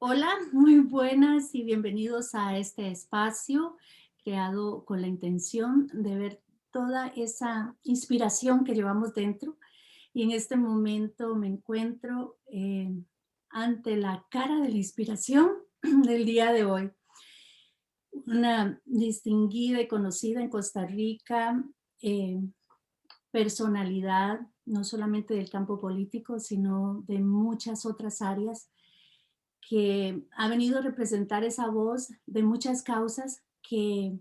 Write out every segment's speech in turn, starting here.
Hola, muy buenas y bienvenidos a este espacio creado con la intención de ver toda esa inspiración que llevamos dentro. Y en este momento me encuentro ante la cara de la inspiración del día de hoy. Una distinguida y conocida en Costa Rica eh, personalidad, no solamente del campo político, sino de muchas otras áreas que ha venido a representar esa voz de muchas causas que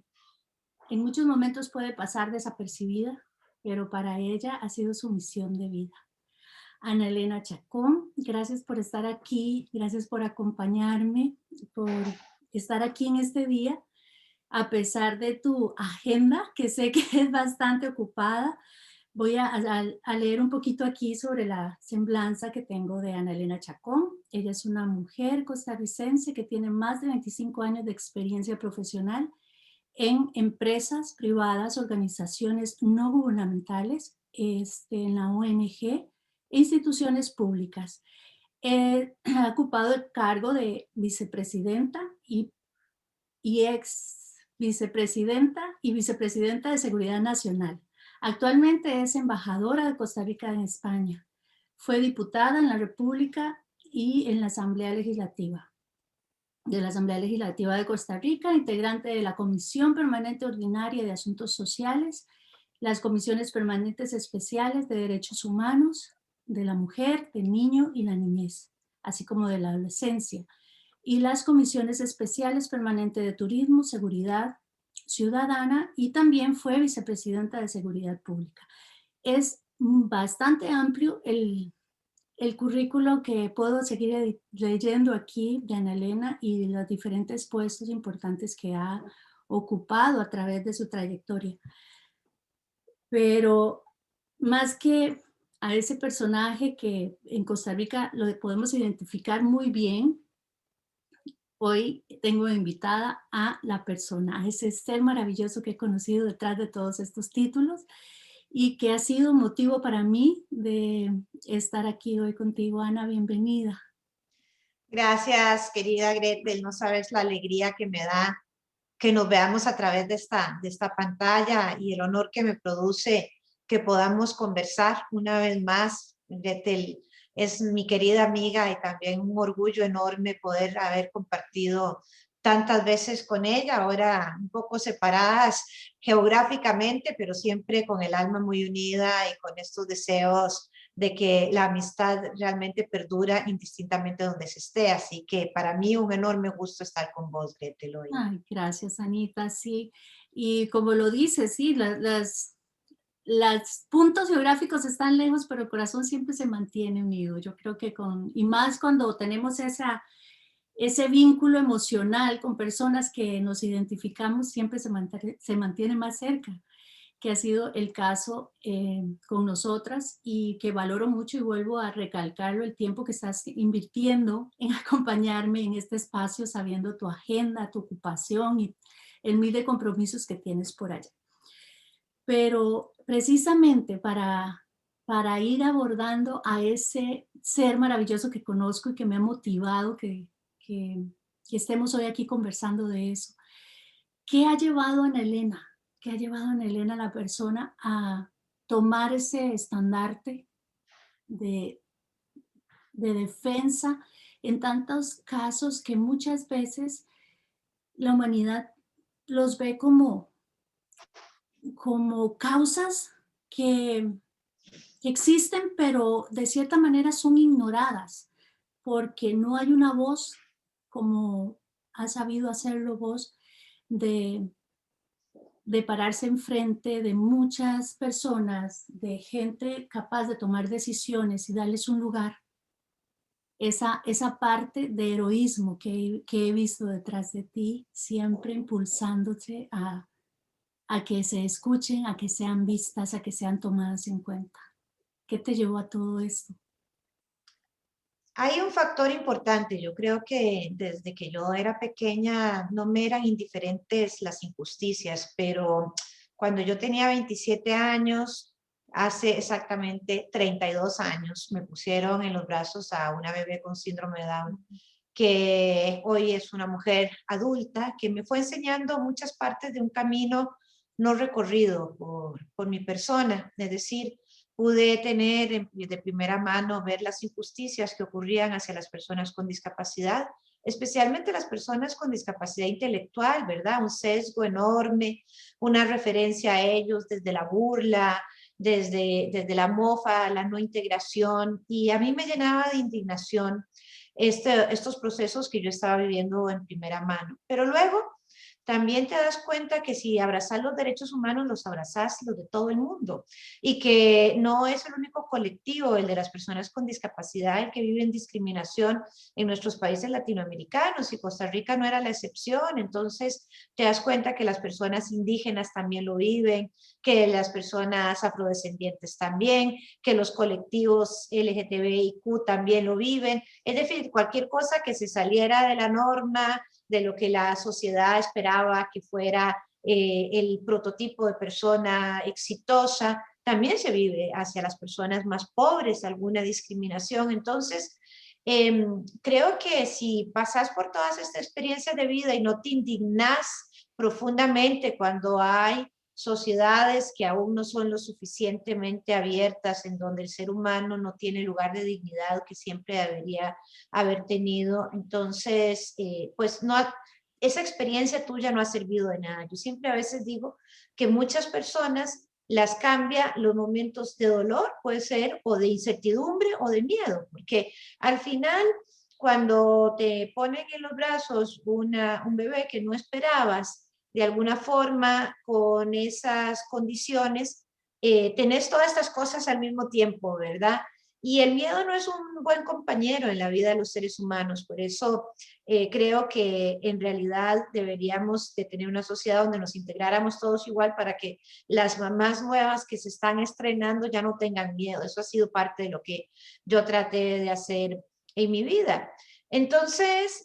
en muchos momentos puede pasar desapercibida, pero para ella ha sido su misión de vida. Ana Elena Chacón, gracias por estar aquí, gracias por acompañarme, por estar aquí en este día, a pesar de tu agenda, que sé que es bastante ocupada. Voy a leer un poquito aquí sobre la semblanza que tengo de Ana Elena Chacón. Ella es una mujer costarricense que tiene más de 25 años de experiencia profesional en empresas privadas, organizaciones no gubernamentales, en la ONG e instituciones públicas. Ha ocupado el cargo de vicepresidenta y ex vicepresidenta y vicepresidenta de Seguridad Nacional. Actualmente es embajadora de Costa Rica en España. Fue diputada en la República y en la Asamblea Legislativa de Costa Rica, integrante de la Comisión Permanente Ordinaria de Asuntos Sociales, las comisiones permanentes especiales de Derechos Humanos, de la Mujer, del Niño y la Niñez, así como de la Adolescencia, y las comisiones especiales permanentes de Turismo, Seguridad Ciudadana, y también fue vicepresidenta de Seguridad Pública. Es bastante amplio el currículo que puedo seguir leyendo aquí de Ana Elena y los diferentes puestos importantes que ha ocupado a través de su trayectoria. Pero más que a ese personaje que en Costa Rica lo podemos identificar muy bien, hoy tengo invitada a la persona, a ese ser maravilloso que he conocido detrás de todos estos títulos y que ha sido motivo para mí de estar aquí hoy contigo. Ana, bienvenida. Gracias, querida Gretel. No sabes la alegría que me da que nos veamos a través de esta pantalla y el honor que me produce que podamos conversar una vez más. Gretel es mi querida amiga y también un orgullo enorme poder haber compartido tantas veces con ella, ahora un poco separadas geográficamente, pero siempre con el alma muy unida y con estos deseos de que la amistad realmente perdura indistintamente donde se esté. Así que para mí un enorme gusto estar con vos, Gretel, hoy. Ay, gracias, Anita, sí. Y como lo dices, sí, los puntos geográficos están lejos, pero el corazón siempre se mantiene unido. Yo creo que y más cuando tenemos ese vínculo emocional con personas que nos identificamos, siempre se mantiene más cerca, que ha sido el caso con nosotras y que valoro mucho y vuelvo a recalcarlo, el tiempo que estás invirtiendo en acompañarme en este espacio, sabiendo tu agenda, tu ocupación y el mil de compromisos que tienes por allá. Pero precisamente para ir abordando a ese ser maravilloso que conozco y que me ha motivado que, que estemos hoy aquí conversando de eso, ¿qué ha llevado a Ana Elena? ¿Qué ha llevado a Ana Elena, la persona, a tomar ese estandarte de, de defensa en tantos casos que muchas veces la humanidad los ve como causas que existen, pero de cierta manera son ignoradas porque no hay una voz como ha sabido hacerlo vos de, de pararse enfrente de muchas personas, de gente capaz de tomar decisiones y darles un lugar. Esa parte de heroísmo que he visto detrás de ti, siempre impulsándote a que se escuchen, a que sean vistas, a que sean tomadas en cuenta. ¿Qué te llevó a todo esto? Hay un factor importante, yo creo que desde que yo era pequeña no me eran indiferentes las injusticias, pero cuando yo tenía 27 años, hace exactamente 32 años, me pusieron en los brazos a una bebé con síndrome de Down que hoy es una mujer adulta, que me fue enseñando muchas partes de un camino no recorrido por mi persona. Es decir, pude tener de primera mano, ver las injusticias que ocurrían hacia las personas con discapacidad, especialmente las personas con discapacidad intelectual, ¿verdad? Un sesgo enorme, una referencia a ellos desde la burla, desde la mofa, la no integración, y a mí me llenaba de indignación estos procesos que yo estaba viviendo en primera mano. Pero luego también te das cuenta que si abrazas los derechos humanos, los abrazas los de todo el mundo, y que no es el único colectivo, el de las personas con discapacidad, el que vive en discriminación en nuestros países latinoamericanos, y Costa Rica no era la excepción. Entonces te das cuenta que las personas indígenas también lo viven, que las personas afrodescendientes también, que los colectivos LGTBIQ también lo viven. Es decir, cualquier cosa que se saliera de la norma, de lo que la sociedad esperaba que fuera el prototipo de persona exitosa, también se vive hacia las personas más pobres, alguna discriminación. Entonces, creo que si pasas por todas estas experiencias de vida y no te indignas profundamente cuando hay sociedades que aún no son lo suficientemente abiertas, en donde el ser humano no tiene lugar de dignidad que siempre debería haber tenido, entonces, pues no, esa experiencia tuya no ha servido de nada. Yo siempre a veces digo que muchas personas las cambia los momentos de dolor, puede ser, o de incertidumbre o de miedo, porque al final, cuando te ponen en los brazos un bebé que no esperabas, de alguna forma, con esas condiciones, tenés todas estas cosas al mismo tiempo, ¿verdad? Y el miedo no es un buen compañero en la vida de los seres humanos. Por eso creo que en realidad deberíamos de tener una sociedad donde nos integráramos todos igual, para que las mamás nuevas que se están estrenando ya no tengan miedo. Eso ha sido parte de lo que yo traté de hacer en mi vida. Entonces,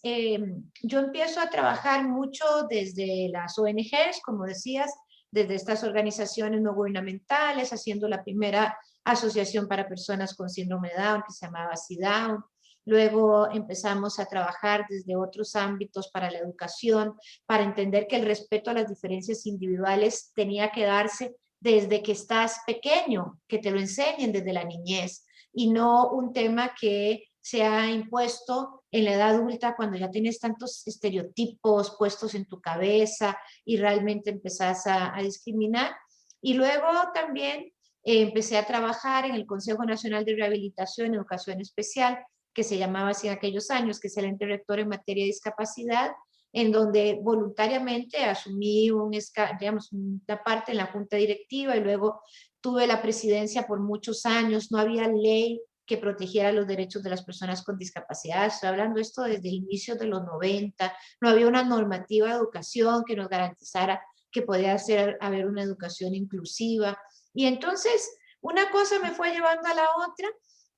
yo empiezo a trabajar mucho desde las ONGs, como decías, desde estas organizaciones no gubernamentales, haciendo la primera asociación para personas con síndrome de Down, que se llamaba CIDAWN. Luego empezamos a trabajar desde otros ámbitos para la educación, para entender que el respeto a las diferencias individuales tenía que darse desde que estás pequeño, que te lo enseñen desde la niñez, y no un tema que se ha impuesto en la edad adulta, cuando ya tienes tantos estereotipos puestos en tu cabeza y realmente empezás a discriminar. Y luego también empecé a trabajar en el Consejo Nacional de Rehabilitación y Educación Especial, que se llamaba así en aquellos años, que es el ente rector en materia de discapacidad, en donde voluntariamente asumí digamos, una parte en la junta directiva, y luego tuve la presidencia por muchos años. No había ley que protegiera los derechos de las personas con discapacidad. Estoy hablando esto desde inicios de los 90. No había una normativa de educación que nos garantizara que podía haber una educación inclusiva. Y entonces una cosa me fue llevando a la otra,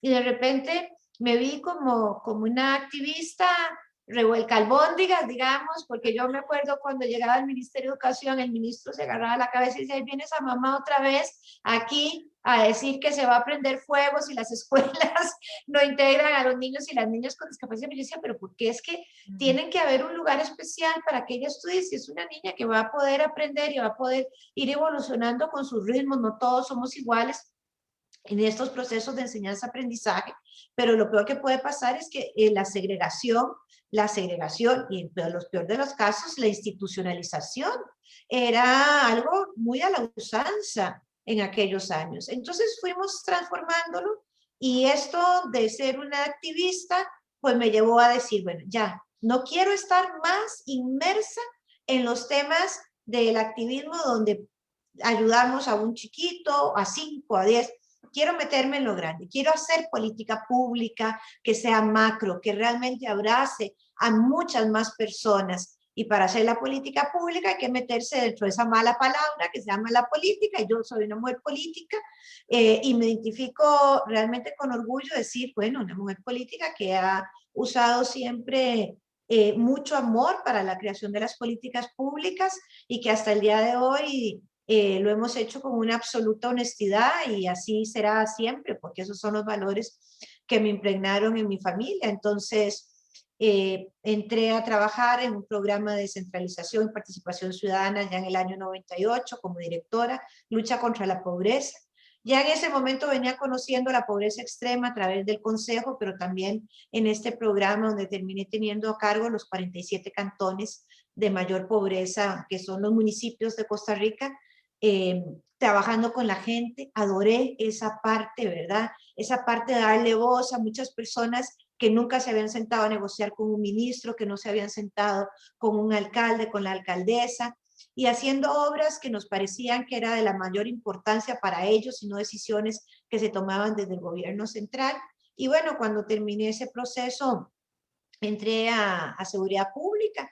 y de repente me vi como una activista revuelca albóndigas, digamos, porque yo me acuerdo cuando llegaba al Ministerio de Educación, el ministro se agarraba la cabeza y decía: ahí viene esa mamá otra vez aquí a decir que se va a prender fuego si las escuelas no integran a los niños y las niñas con discapacidad. Y yo decía: pero ¿por qué es que tienen que haber un lugar especial para que ella estudie, si es una niña que va a poder aprender y va a poder ir evolucionando con sus ritmos? No todos somos iguales en estos procesos de enseñanza-aprendizaje, pero lo peor que puede pasar es que la segregación y en los peores de los casos, la institucionalización, era algo muy a la usanza en aquellos años. Entonces fuimos transformándolo, y esto de ser una activista, pues me llevó a decir: bueno, ya, no quiero estar más inmersa en los temas del activismo donde ayudamos a un chiquito, a 5, a 10. Quiero meterme en lo grande, quiero hacer política pública que sea macro, que realmente abrace a muchas más personas. Y para hacer la política pública hay que meterse dentro de esa mala palabra que se llama la política, y yo soy una mujer política, y me identifico realmente con orgullo de decir, bueno, una mujer política que ha usado siempre mucho amor para la creación de las políticas públicas, y que hasta el día de hoy lo hemos hecho con una absoluta honestidad, y así será siempre, porque esos son los valores que me impregnaron en mi familia. Entonces, Entré a trabajar en un programa de descentralización y participación ciudadana ya en el año 98 como directora, lucha contra la pobreza. Ya en ese momento venía conociendo la pobreza extrema a través del consejo, pero también en este programa donde terminé teniendo a cargo los 47 cantones de mayor pobreza, que son los municipios de Costa Rica, trabajando con la gente. Adoré esa parte, ¿verdad? Esa parte de darle voz a muchas personas que nunca se habían sentado a negociar con un ministro, que no se habían sentado con un alcalde, con la alcaldesa, y haciendo obras que nos parecían que era de la mayor importancia para ellos y no decisiones que se tomaban desde el gobierno central. Y bueno, cuando terminé ese proceso, entré a Seguridad Pública.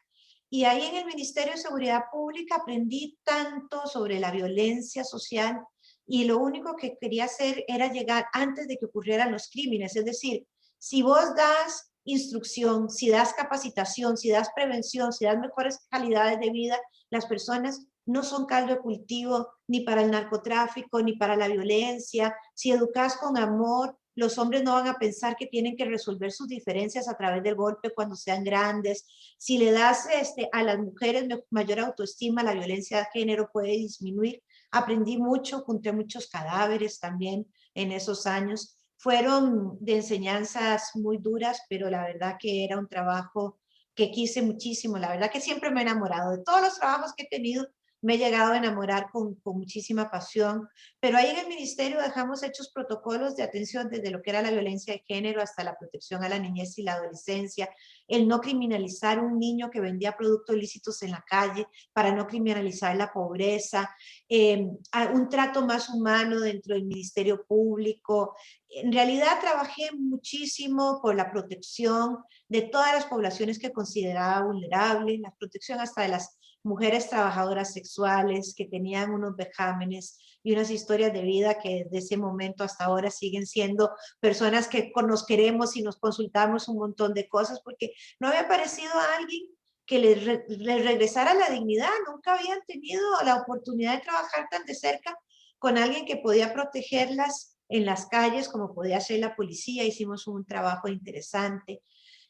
Y ahí en el Ministerio de Seguridad Pública aprendí tanto sobre la violencia social y lo único que quería hacer era llegar antes de que ocurrieran los crímenes. Es decir, si vos das instrucción, si das capacitación, si das prevención, si das mejores calidades de vida, las personas no son caldo de cultivo ni para el narcotráfico, ni para la violencia. Si educas con amor, los hombres no van a pensar que tienen que resolver sus diferencias a través del golpe cuando sean grandes. Si le das a las mujeres mayor autoestima, la violencia de género puede disminuir. Aprendí mucho, junté muchos cadáveres también en esos años. Fueron de enseñanzas muy duras, pero la verdad que era un trabajo que quise muchísimo. La verdad que siempre me he enamorado de todos los trabajos que he tenido. Me he llegado a enamorar con muchísima pasión, pero ahí en el ministerio dejamos hechos protocolos de atención desde lo que era la violencia de género hasta la protección a la niñez y la adolescencia, el no criminalizar un niño que vendía productos ilícitos en la calle para no criminalizar la pobreza, un trato más humano dentro del Ministerio Público. En realidad trabajé muchísimo por la protección de todas las poblaciones que consideraba vulnerables, la protección hasta de las mujeres trabajadoras sexuales que tenían unos vejámenes y unas historias de vida que desde ese momento hasta ahora siguen siendo personas que nos queremos y nos consultamos un montón de cosas porque no había aparecido a alguien que les regresara la dignidad. Nunca habían tenido la oportunidad de trabajar tan de cerca con alguien que podía protegerlas en las calles como podía ser la policía. Hicimos un trabajo interesante.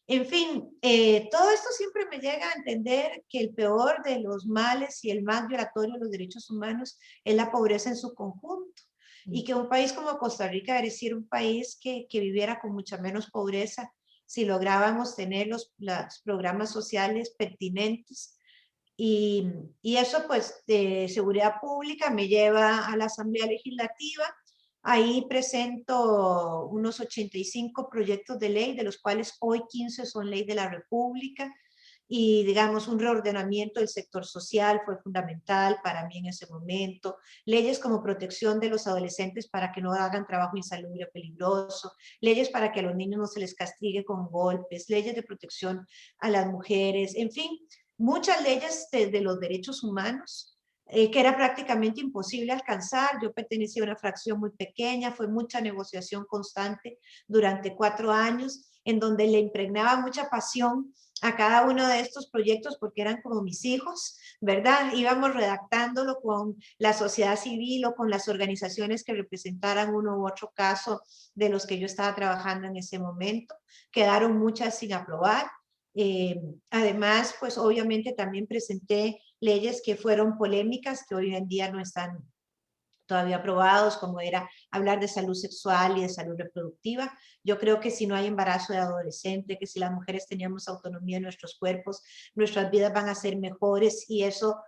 En fin, todo esto siempre me llega a entender que el peor de los males y el más violatorio de los derechos humanos es la pobreza en su conjunto. Y que un país como Costa Rica debería ser un país que viviera con mucha menos pobreza si lográbamos tener los programas sociales pertinentes. Y eso pues de seguridad pública me lleva a la Asamblea Legislativa. Ahí presento unos 85 proyectos de ley, de los cuales hoy 15 son ley de la República. Y digamos, un reordenamiento del sector social fue fundamental para mí en ese momento. Leyes como protección de los adolescentes para que no hagan trabajo insalubre o peligroso. Leyes para que a los niños no se les castigue con golpes. Leyes de protección a las mujeres. En fin, muchas leyes de los derechos humanos que era prácticamente imposible alcanzar. Yo pertenecía a una fracción muy pequeña, fue mucha negociación constante durante 4 años, en donde le impregnaba mucha pasión a cada uno de estos proyectos porque eran como mis hijos, ¿verdad? Íbamos redactándolo con la sociedad civil o con las organizaciones que representaran uno u otro caso de los que yo estaba trabajando en ese momento. Quedaron muchas sin aprobar. Además, pues obviamente también presenté leyes que fueron polémicas, que hoy en día no están todavía aprobados, como era hablar de salud sexual y de salud reproductiva. Yo creo que si no hay embarazo de adolescente, que si las mujeres teníamos autonomía en nuestros cuerpos, nuestras vidas van a ser mejores y eso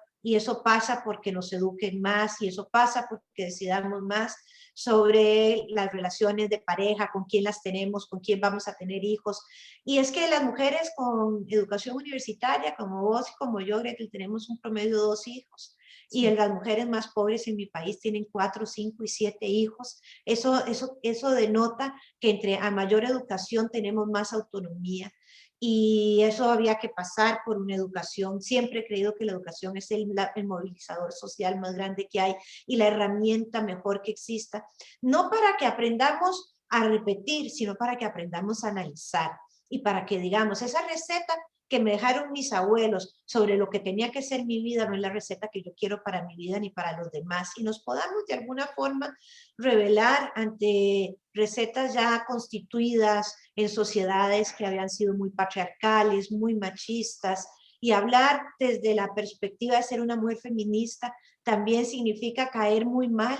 pasa porque nos eduquen más y eso pasa porque decidamos más sobre las relaciones de pareja, con quién las tenemos, con quién vamos a tener hijos. Y es que las mujeres con educación universitaria, como vos y como yo, Gretel, tenemos un promedio de 2 hijos. Y Sí. las mujeres más pobres en mi país tienen 4, 5 y 7 hijos. Eso denota que entre a mayor educación tenemos más autonomía. Y eso había que pasar por una educación. Siempre he creído que la educación es el movilizador social más grande que hay y la herramienta mejor que exista. No para que aprendamos a repetir, sino para que aprendamos a analizar y para que digamos, esa receta que me dejaron mis abuelos sobre lo que tenía que ser mi vida, no es la receta que yo quiero para mi vida ni para los demás, y nos podamos de alguna forma revelar ante recetas ya constituidas en sociedades que habían sido muy patriarcales, muy machistas, y hablar desde la perspectiva de ser una mujer feminista también significa caer muy mal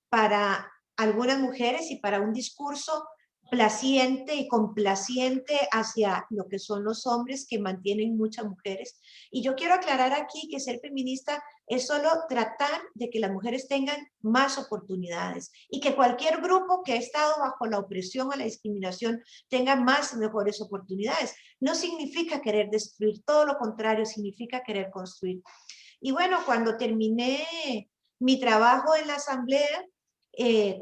para algunas mujeres y para un discurso placiente y complaciente hacia lo que son los hombres que mantienen muchas mujeres. Y yo quiero aclarar aquí que ser feminista es solo tratar de que las mujeres tengan más oportunidades y que cualquier grupo que ha estado bajo la opresión o la discriminación tenga más y mejores oportunidades. No significa querer destruir, todo lo contrario, significa querer construir. Y bueno, cuando terminé mi trabajo en la asamblea,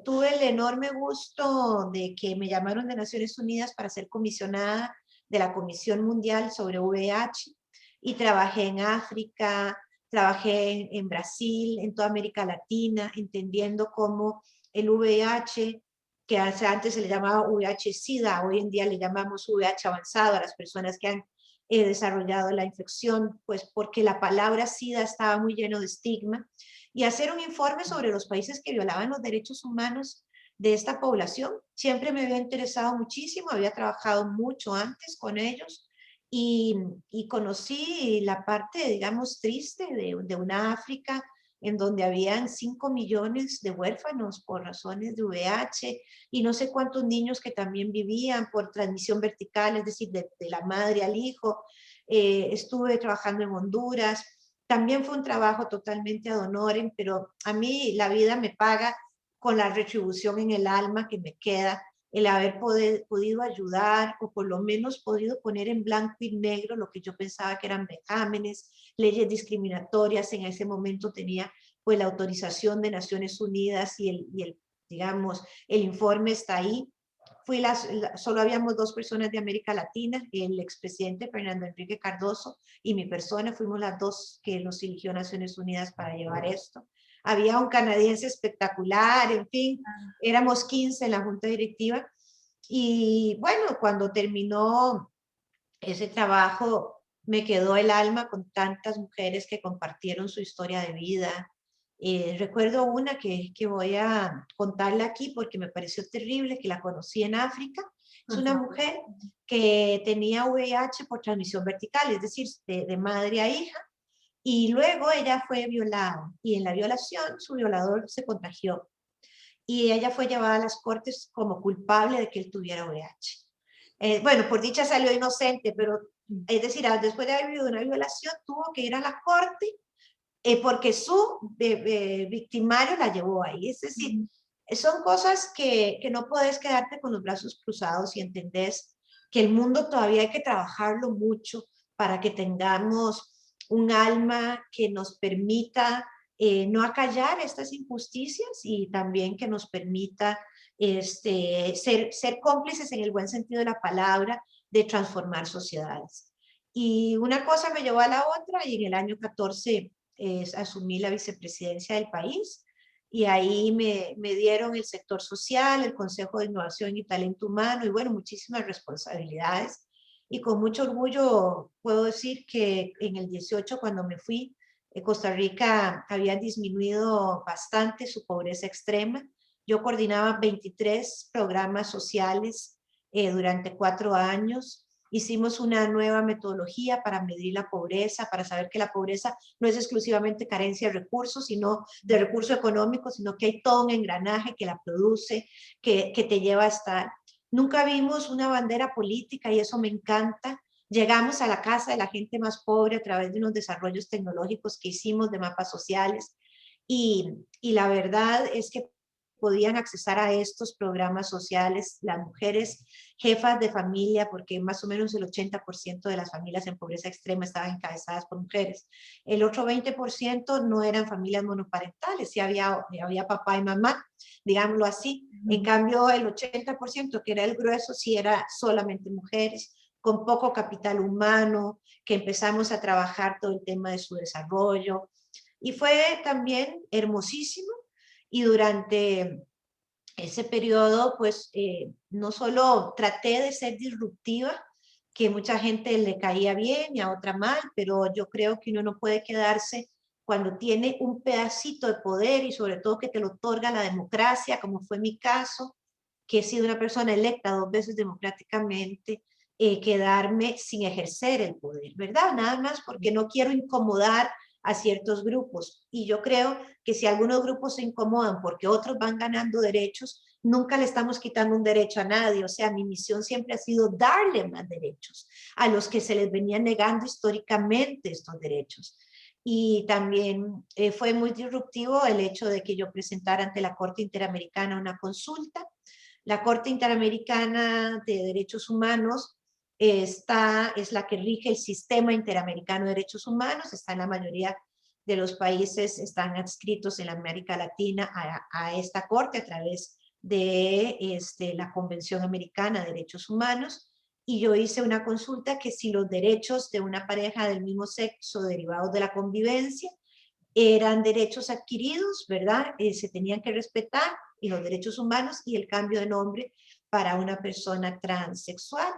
tuve el enorme gusto de que me llamaron de Naciones Unidas para ser comisionada de la Comisión Mundial sobre VIH, y trabajé en África, trabajé en Brasil, en toda América Latina, entendiendo cómo el VIH, que antes se le llamaba VIH-Sida, hoy en día le llamamos VIH avanzado a las personas que han desarrollado la infección, pues porque la palabra SIDA estaba muy lleno de estigma, y hacer un informe sobre los países que violaban los derechos humanos de esta población. Siempre me había interesado muchísimo, había trabajado mucho antes con ellos, y conocí la parte, digamos, triste de una África en donde habían 5 millones de huérfanos por razones de VIH, y no sé cuántos niños que también vivían por transmisión vertical, es decir, de la madre al hijo. Estuve trabajando en Honduras, también fue un trabajo totalmente ad honorem, pero a mí la vida me paga con la retribución en el alma que me queda, el haber podido ayudar, o por lo menos podido poner en blanco y negro lo que yo pensaba que eran vejámenes, leyes discriminatorias. En ese momento tenía pues la autorización de Naciones Unidas, y digamos, el informe está ahí. Solo habíamos 2 personas de América Latina, el expresidente Fernando Enrique Cardoso y mi persona, fuimos las 2 que nos eligió Naciones Unidas para llevar esto. Había un canadiense espectacular, en fin, éramos 15 en la junta directiva. Y bueno, cuando terminó ese trabajo, me quedó el alma con tantas mujeres que compartieron su historia de vida. Recuerdo una que voy a contarle aquí porque me pareció terrible, que la conocí en África. Es una mujer que tenía VIH por transmisión vertical, es decir, de madre a hija, y luego ella fue violada, y en la violación su violador se contagió, y ella fue llevada a las cortes como culpable de que él tuviera VIH. Bueno, por dicha salió inocente, pero es decir, después de haber vivido una violación, tuvo que ir a la corte porque su victimario la llevó ahí. Es decir, son cosas que no puedes quedarte con los brazos cruzados, y entendés que el mundo todavía hay que trabajarlo mucho para que tengamos un alma que nos permita no acallar estas injusticias, y también que nos permita ser cómplices en el buen sentido de la palabra de transformar sociedades. Y una cosa me llevó a la otra, y en el año 14 asumí la vicepresidencia del país, y ahí me dieron el sector social, el Consejo de Innovación y Talento Humano, y bueno, muchísimas responsabilidades. Y con mucho orgullo puedo decir que en el 18, cuando me fui, Costa Rica había disminuido bastante su pobreza extrema. Yo coordinaba 23 programas sociales durante 4 años. Hicimos una nueva metodología para medir la pobreza, para saber que la pobreza no es exclusivamente carencia de recursos, sino de recursos económicos, sino que hay todo un engranaje que la produce, que te lleva a estar. Nunca vimos una bandera política, y eso me encanta. Llegamos a la casa de la gente más pobre a través de unos desarrollos tecnológicos que hicimos de mapas sociales, y la verdad es que podían accesar a estos programas sociales las mujeres jefas de familia, porque más o menos el 80% de las familias en pobreza extrema estaban encabezadas por mujeres. El otro 20% no eran familias monoparentales, sí había papá y mamá, digámoslo así. En cambio, el 80%, que era el grueso, sí era solamente mujeres, con poco capital humano, que empezamos a trabajar todo el tema de su desarrollo. Y fue también hermosísimo. Y durante ese periodo, pues, no solo traté de ser disruptiva, que mucha gente le caía bien y a otra mal, pero yo creo que uno no puede quedarse cuando tiene un pedacito de poder y sobre todo que te lo otorga la democracia, como fue mi caso, que he sido una persona electa 2 veces democráticamente, quedarme sin ejercer el poder, ¿verdad? Nada más porque no quiero incomodar a ciertos grupos. Y yo creo que si algunos grupos se incomodan porque otros van ganando derechos, nunca le estamos quitando un derecho a nadie. O sea, mi misión siempre ha sido darle más derechos a los que se les venían negando históricamente estos derechos. Y también fue muy disruptivo el hecho de que yo presentara ante la Corte Interamericana una consulta. La Corte Interamericana de Derechos Humanos es la que rige el sistema interamericano de derechos humanos, está en la mayoría de los países, están adscritos en América Latina a esta corte a través de la Convención Americana de Derechos Humanos, y yo hice una consulta que si los derechos de una pareja del mismo sexo derivados de la convivencia eran derechos adquiridos, ¿verdad? Se tenían que respetar, y los derechos humanos y el cambio de nombre para una persona transexual.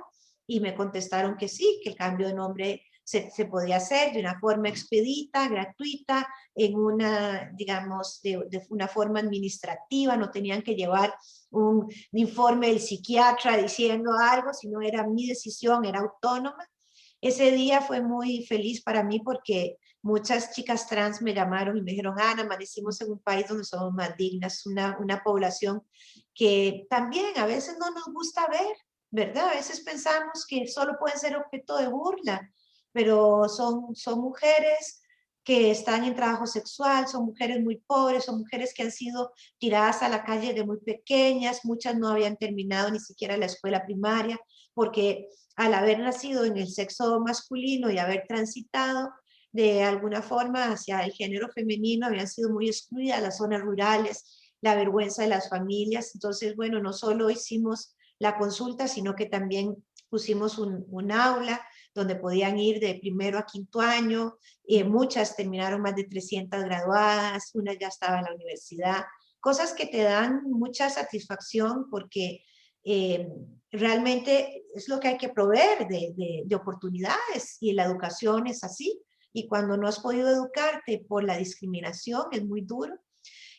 Y me contestaron que sí, que el cambio de nombre se podía hacer de una forma expedita, gratuita, en una, digamos, de una forma administrativa, no tenían que llevar un informe del psiquiatra diciendo algo, sino era mi decisión, era autónoma. Ese día fue muy feliz para mí porque muchas chicas trans me llamaron y me dijeron, Ana, amanecimos en un país donde somos más dignas, una población que también a veces no nos gusta ver, ¿verdad? A veces pensamos que solo pueden ser objeto de burla, pero son mujeres que están en trabajo sexual, son mujeres muy pobres, son mujeres que han sido tiradas a la calle de muy pequeñas, muchas no habían terminado ni siquiera la escuela primaria, porque al haber nacido en el sexo masculino y haber transitado de alguna forma hacia el género femenino, habían sido muy excluidas las zonas rurales, la vergüenza de las familias. Entonces, bueno, no solo hicimos la consulta, sino que también pusimos un aula donde podían ir de primero a quinto año, muchas terminaron más de 300 graduadas, una ya estaba en la universidad, cosas que te dan mucha satisfacción porque realmente es lo que hay que proveer de oportunidades, y la educación es así. Y cuando no has podido educarte por la discriminación es muy duro.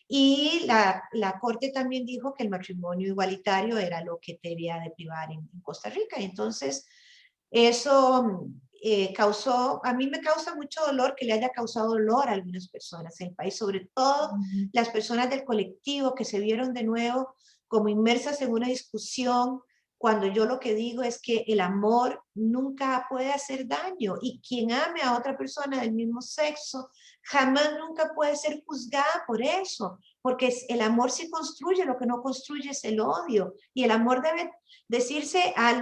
Y la Corte también dijo que el matrimonio igualitario era lo que debía de privar en Costa Rica. Y entonces eso a mí me causa mucho dolor que le haya causado dolor a algunas personas en el país, sobre todo las personas del colectivo que se vieron de nuevo como inmersas en una discusión, cuando yo lo que digo es que el amor nunca puede hacer daño, y quien ame a otra persona del mismo sexo jamás nunca puede ser juzgada por eso, porque el amor se construye, lo que no construye es el odio, y el amor debe decirse a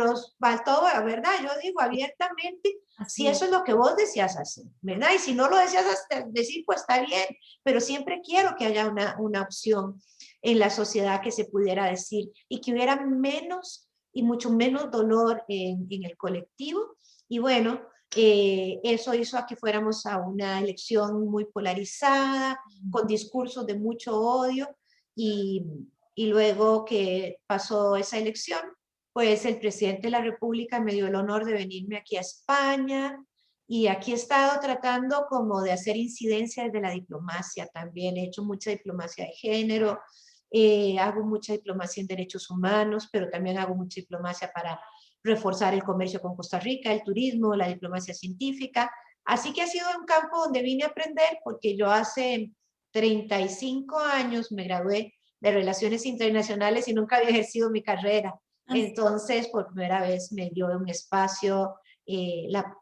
todo, ¿verdad? Yo digo abiertamente, si Así es. eso es lo que vos deseas hacer, ¿verdad? Y si no lo deseas decir, pues está bien, pero siempre quiero que haya una opción en la sociedad que se pudiera decir, y que hubiera menos y mucho menos dolor en el colectivo. Y bueno, eso hizo a que fuéramos a una elección muy polarizada, con discursos de mucho odio, y, y luego que pasó esa elección, pues el presidente de la República me dio el honor de venirme aquí a España, y aquí he estado tratando como de hacer incidencia desde la diplomacia también. He hecho mucha diplomacia de género, hago mucha diplomacia en derechos humanos, pero también hago mucha diplomacia para reforzar el comercio con Costa Rica, el turismo, la diplomacia científica. Así que ha sido un campo donde vine a aprender, porque yo hace 35 años me gradué de Relaciones Internacionales y nunca había ejercido mi carrera. Así. Entonces, por primera vez me dio un espacio,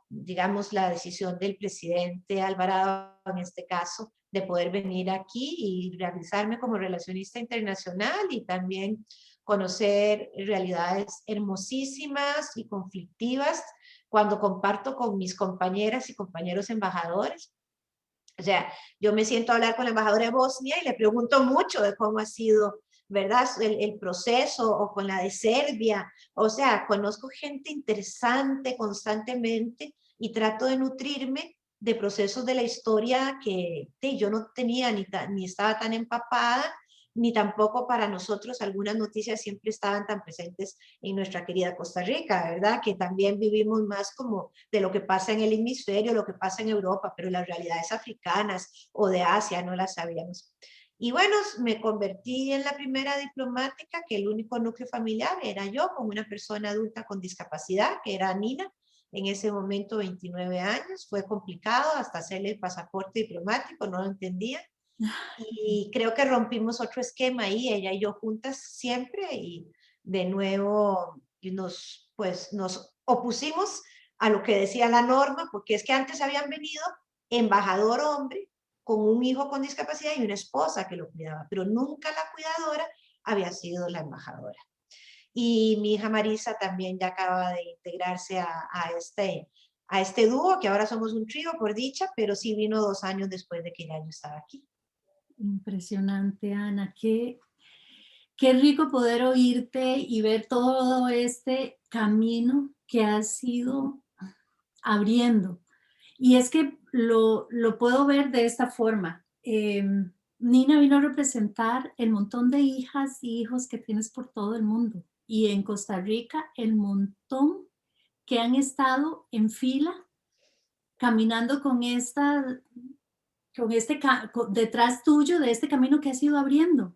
digamos, la decisión del presidente Alvarado, en este caso, de poder venir aquí y realizarme como relacionista internacional, y también conocer realidades hermosísimas y conflictivas cuando comparto con mis compañeras y compañeros embajadores. O sea, yo me siento a hablar con la embajadora de Bosnia y le pregunto mucho de cómo ha sido, ¿verdad?, el proceso, o con la de Serbia. O sea, conozco gente interesante constantemente y trato de nutrirme de procesos de la historia que yo no tenía ni estaba tan empapada, ni tampoco para nosotros algunas noticias siempre estaban tan presentes en nuestra querida Costa Rica, ¿verdad? Que también vivimos más como de lo que pasa en el hemisferio, lo que pasa en Europa, pero las realidades africanas o de Asia no las sabíamos. Y bueno, me convertí en la primera diplomática, que el único núcleo familiar era yo, con una persona adulta con discapacidad, que era Nina, en ese momento 29 años. Fue complicado hasta hacerle el pasaporte diplomático, no lo entendía. Y creo que rompimos otro esquema ahí, ella y yo juntas siempre, y de nuevo pues, nos opusimos a lo que decía la norma, porque es que antes habían venido embajador hombre con un hijo con discapacidad y una esposa que lo cuidaba, pero nunca la cuidadora había sido la embajadora. Y mi hija Marisa también ya acaba de integrarse a este dúo, que ahora somos un trío por dicha, pero sí vino 2 años después de que ya yo estaba aquí. Impresionante, Ana. Qué rico poder oírte y ver todo este camino que has ido abriendo. Y es que lo puedo ver de esta forma. Nina vino a representar el montón de hijas y hijos que tienes por todo el mundo. Y en Costa Rica, el montón que han estado en fila caminando detrás tuyo de este camino que has ido abriendo,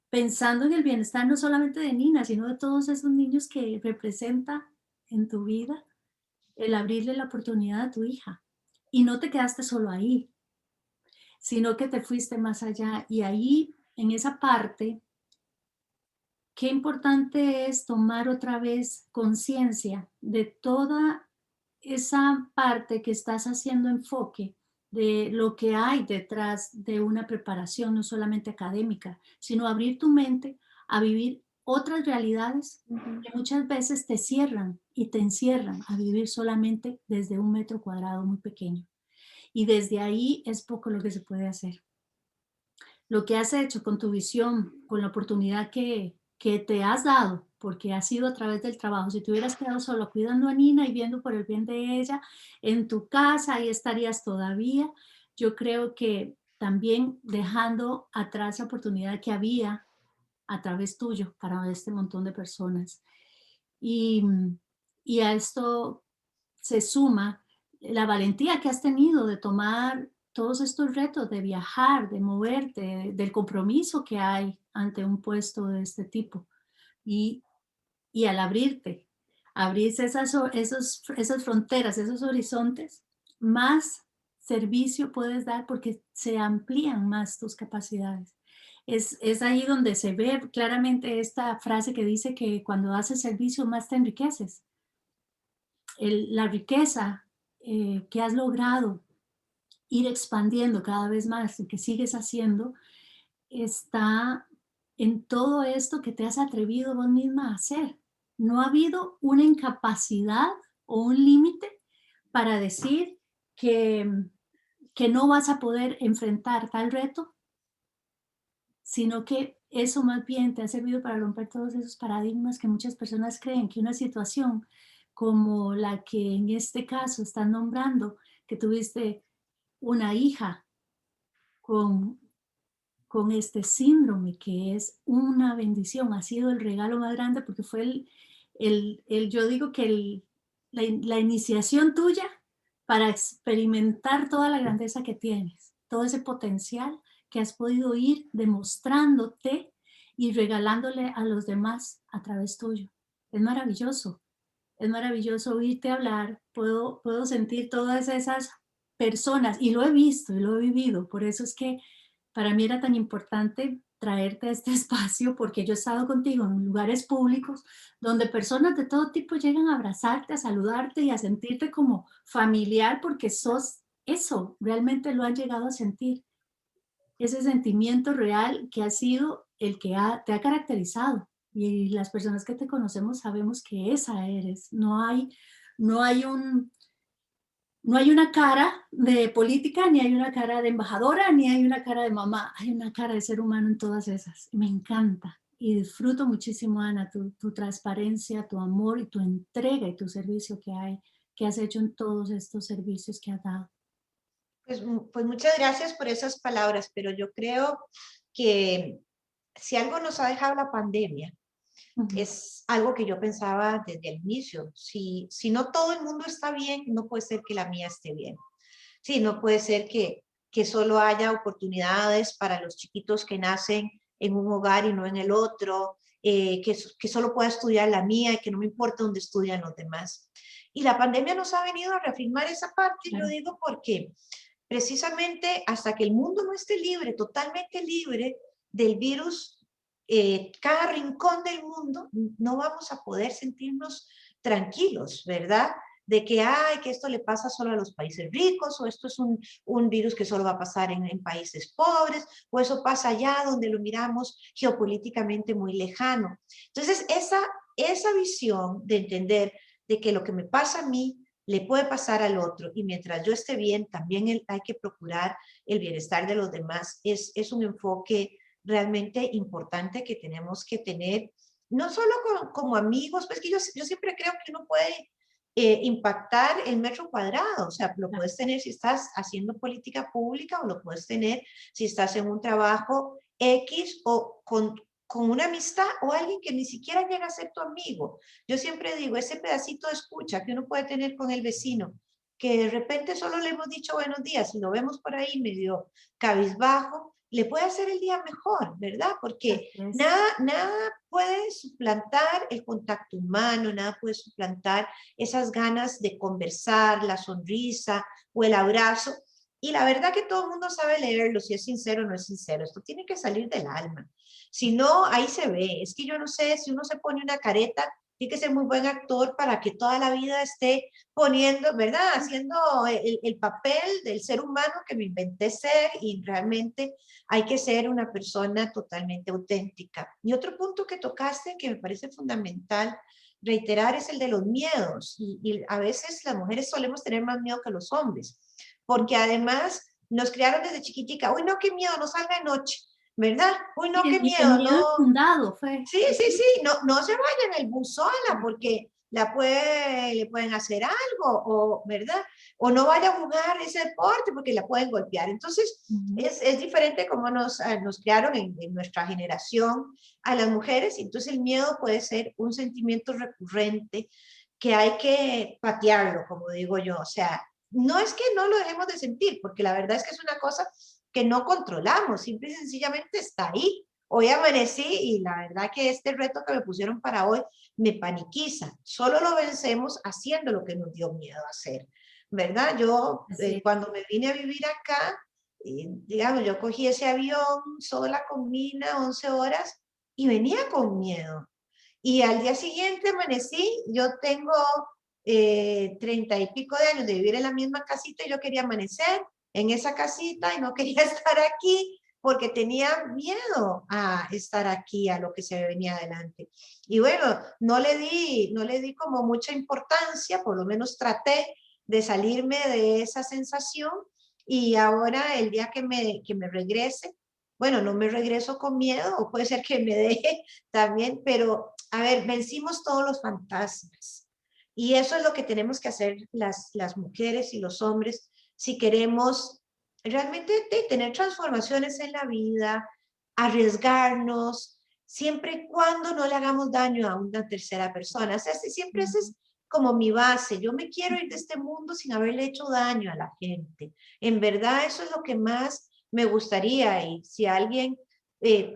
pensando en el bienestar no solamente de Nina, sino de todos esos niños que representa en tu vida el abrirle la oportunidad a tu hija. Y no te quedaste solo ahí, sino que te fuiste más allá. Y ahí, en esa parte, qué importante es tomar otra vez conciencia de toda esa parte que estás haciendo enfoque de lo que hay detrás de una preparación, no solamente académica, sino abrir tu mente a vivir otras realidades que muchas veces te cierran y te encierran a vivir solamente desde un metro cuadrado muy pequeño. Y desde ahí es poco lo que se puede hacer. Lo que has hecho con tu visión, con la oportunidad que te has dado, porque ha sido a través del trabajo. Si te hubieras quedado solo cuidando a Nina y viendo por el bien de ella en tu casa, ahí estarías todavía. Yo creo que también dejando atrás la oportunidad que había a través tuyo para este montón de personas. Y, y a esto se suma la valentía que has tenido de tomar todos estos retos, de viajar, de moverte, del compromiso que hay ante un puesto de este tipo. Y, y al abrirse esas fronteras, esos horizontes, más servicio puedes dar porque se amplían más tus capacidades. Es ahí donde se ve claramente esta frase que dice que cuando haces servicio más te enriqueces. La riqueza que has logrado ir expandiendo cada vez más y que sigues haciendo está en todo esto que te has atrevido vos misma a hacer. No ha habido una incapacidad o un límite para decir que, que no vas a poder enfrentar tal reto, sino que eso más bien te ha servido para romper todos esos paradigmas que muchas personas creen que una situación como la que en este caso están nombrando, que tuviste una hija con, con este síndrome, que es una bendición, ha sido el regalo más grande porque fue yo digo que la iniciación tuya para experimentar toda la grandeza que tienes, todo ese potencial que has podido ir demostrándote y regalándole a los demás a través tuyo. Es maravilloso oírte hablar, puedo sentir todas esas personas y lo he visto y lo he vivido, por eso es que para mí era tan importante traerte a este espacio porque yo he estado contigo en lugares públicos donde personas de todo tipo llegan a abrazarte, a saludarte y a sentirte como familiar porque sos eso, realmente lo han llegado a sentir. Ese sentimiento real que ha sido el que te ha caracterizado y las personas que te conocemos sabemos que esa eres. No hay un, no hay una cara de política, ni hay una cara de embajadora, ni hay una cara de mamá. Hay una cara de ser humano en todas esas. Me encanta y disfruto muchísimo, Ana, tu transparencia, tu amor y tu entrega y tu servicio que has hecho en todos estos servicios que has dado. Pues muchas gracias por esas palabras, pero yo creo que si algo nos ha dejado la pandemia, Ujú. es algo que yo pensaba desde el inicio. Si no todo el mundo está bien, no puede ser que la mía esté bien. Sí, no puede ser que solo haya oportunidades para los chiquitos que nacen en un hogar y no en el otro, que solo pueda estudiar la mía y que no me importa dónde estudian los demás. Y la pandemia nos ha venido a reafirmar esa parte, yo Claro, digo, porque precisamente hasta que el mundo no esté libre, totalmente libre del virus, cada rincón del mundo, no vamos a poder sentirnos tranquilos, ¿verdad? De que, ay, que esto le pasa solo a los países ricos, o esto es un virus que solo va a pasar en países pobres, o eso pasa allá donde lo miramos geopolíticamente muy lejano. Entonces, esa visión de entender de que lo que me pasa a mí le puede pasar al otro y mientras yo esté bien, también hay que procurar el bienestar de los demás. Es un enfoque realmente importante que tenemos que tener, no solo como amigos, pues que yo siempre creo que uno puede impactar el metro cuadrado, o sea, lo claro. puedes tener si estás haciendo política pública o lo puedes tener si estás en un trabajo X o con una amistad o alguien que ni siquiera llega a ser tu amigo. Yo siempre digo, ese pedacito de escucha que uno puede tener con el vecino, que de repente solo le hemos dicho buenos días y lo vemos por ahí medio cabizbajo, le puede hacer el día mejor, ¿verdad? Porque Así es. nada puede suplantar el contacto humano, nada puede suplantar esas ganas de conversar, la sonrisa o el abrazo. Y la verdad que todo el mundo sabe leerlo, si es sincero o no es sincero. Esto tiene que salir del alma. Si no, ahí se ve. Es que yo no sé, si uno se pone una careta, tiene que ser muy buen actor para que toda la vida esté poniendo, ¿verdad? Haciendo el papel del ser humano que me inventé ser y realmente hay que ser una persona totalmente auténtica. Y otro punto que tocaste que me parece fundamental reiterar es el de los miedos. Y a veces las mujeres solemos tener más miedo que los hombres, porque además nos criaron desde chiquitica, uy, no, qué miedo, no salga de noche, ¿verdad? Uy, no, qué Y el miedo, miedo no, infundado fue. sí, sí, Sí, sí, no se vaya en el bus sola sí. porque le pueden hacer algo, o, ¿verdad? O no vaya a jugar ese deporte porque la pueden golpear. Entonces, Ujú. es diferente como nos criaron en nuestra generación a las mujeres. Entonces, el miedo puede ser un sentimiento recurrente que hay que patearlo, como digo yo. O sea, no es que no lo dejemos de sentir, porque la verdad es que es una cosa que no controlamos, simple y sencillamente está ahí. Hoy amanecí y la verdad que este reto que me pusieron para hoy me paniquiza. Solo lo vencemos haciendo lo que nos dio miedo a hacer, ¿verdad? Yo Así es. cuando me vine a vivir acá, digamos, yo cogí ese avión sola con Mina 11 horas y venía con miedo. Y al día siguiente amanecí, yo tengo 30 y pico de años de vivir en la misma casita y yo quería amanecer en esa casita y no quería estar aquí porque tenía miedo a estar aquí, a lo que se venía adelante. Y bueno, no le di como mucha importancia, por lo menos traté de salirme de esa sensación y ahora el día que me regrese, bueno, no me regreso con miedo, o puede ser que me deje también, pero a ver, vencimos todos los fantasmas. Y eso es lo que tenemos que hacer las mujeres y los hombres si queremos realmente tener transformaciones en la vida, arriesgarnos, siempre y cuando no le hagamos daño a una tercera persona. O sea, siempre ese Ujú. es como mi base. Yo me quiero ir de este mundo sin haberle hecho daño a la gente. En verdad, eso es lo que más me gustaría. Y si alguien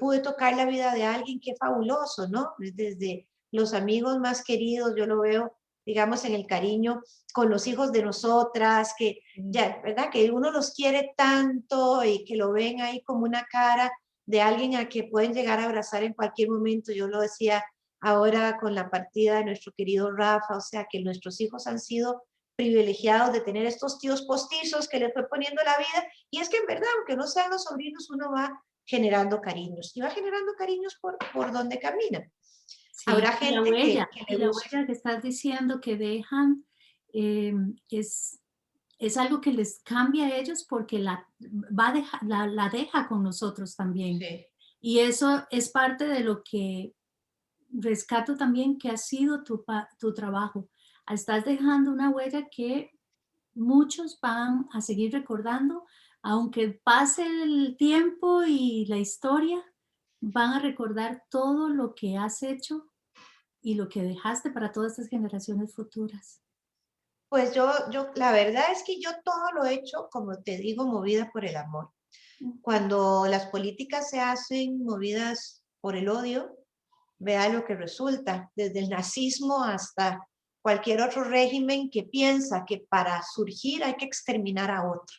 pude tocar la vida de alguien, qué fabuloso, ¿no? Desde los amigos más queridos, yo lo veo, digamos, en el cariño con los hijos de nosotras, que Sí. ya, ¿verdad? Que uno los quiere tanto y que lo ven ahí como una cara de alguien a que pueden llegar a abrazar en cualquier momento. Yo lo decía ahora con la partida de nuestro querido Rafa, o sea, que nuestros hijos han sido privilegiados de tener estos tíos postizos que le fue poniendo la vida. Y es que en verdad, aunque no sean los sobrinos, uno va generando cariños y va generando cariños por donde camina. Habrá Sí, gente que y le la guste. huella que estás diciendo que dejan, es algo que les cambia a ellos porque la deja con nosotros también. Sí. Y eso es parte de lo que rescato también que ha sido tu trabajo. Estás dejando una huella que muchos van a seguir recordando, aunque pase el tiempo y la historia, van a recordar todo lo que has hecho y lo que dejaste para todas estas generaciones futuras. Pues la verdad es que yo todo lo he hecho, como te digo, movida por el amor. Ujú, Cuando las políticas se hacen movidas por el odio, vea lo que resulta, desde el nazismo hasta cualquier otro régimen que piensa que para surgir hay que exterminar a otro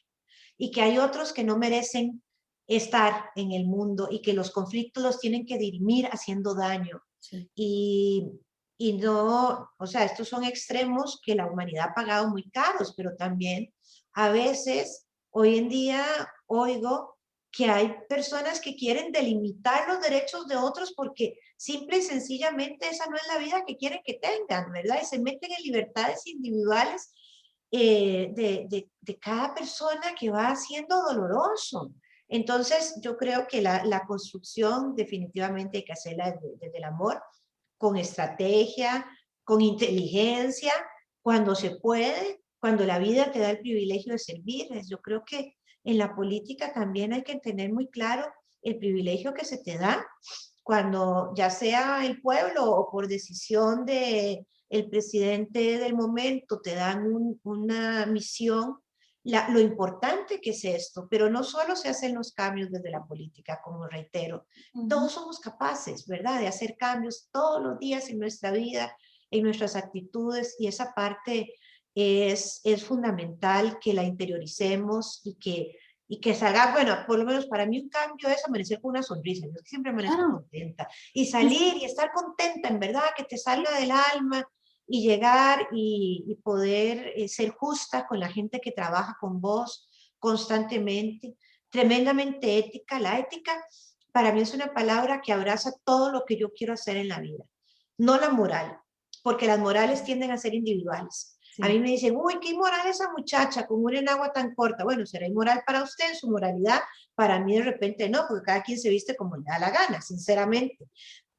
y que hay otros que no merecen estar en el mundo y que los conflictos los tienen que dirimir haciendo daño. sí. Y, y no, o sea, estos son extremos que la humanidad ha pagado muy caros, pero también a veces, hoy en día, oigo que hay personas que quieren delimitar los derechos de otros porque simple y sencillamente esa no es la vida que quieren que tengan, ¿verdad? Y se meten en libertades individuales de cada persona que va haciendo doloroso. Entonces, yo creo que la construcción definitivamente hay que hacerla desde el amor, con estrategia, con inteligencia, cuando se puede, cuando la vida te da el privilegio de servir. Yo creo que en la política también hay que tener muy claro el privilegio que se te da cuando ya sea el pueblo o por decisión de el presidente del momento te dan una misión, lo importante que es esto, pero no solo se hacen los cambios desde la política, como reitero, Ujú. todos somos capaces, ¿verdad?, de hacer cambios todos los días en nuestra vida, en nuestras actitudes, y esa parte es fundamental que la interioricemos y que salga, bueno, por lo menos para mí un cambio es amanecer con una sonrisa, yo siempre amanezco Claro, contenta, y es salir y estar contenta, en verdad, que te salga del alma, y llegar y poder ser justa con la gente que trabaja con vos constantemente, tremendamente ética. La ética para mí es una palabra que abraza todo lo que yo quiero hacer en la vida, no la moral, porque las morales tienden a ser individuales. A mí sí. me dicen, uy, qué inmoral esa muchacha con un enagua tan corta. Bueno, será inmoral para usted en su moralidad, para mí de repente no, porque cada quien se viste como le da la gana, sinceramente.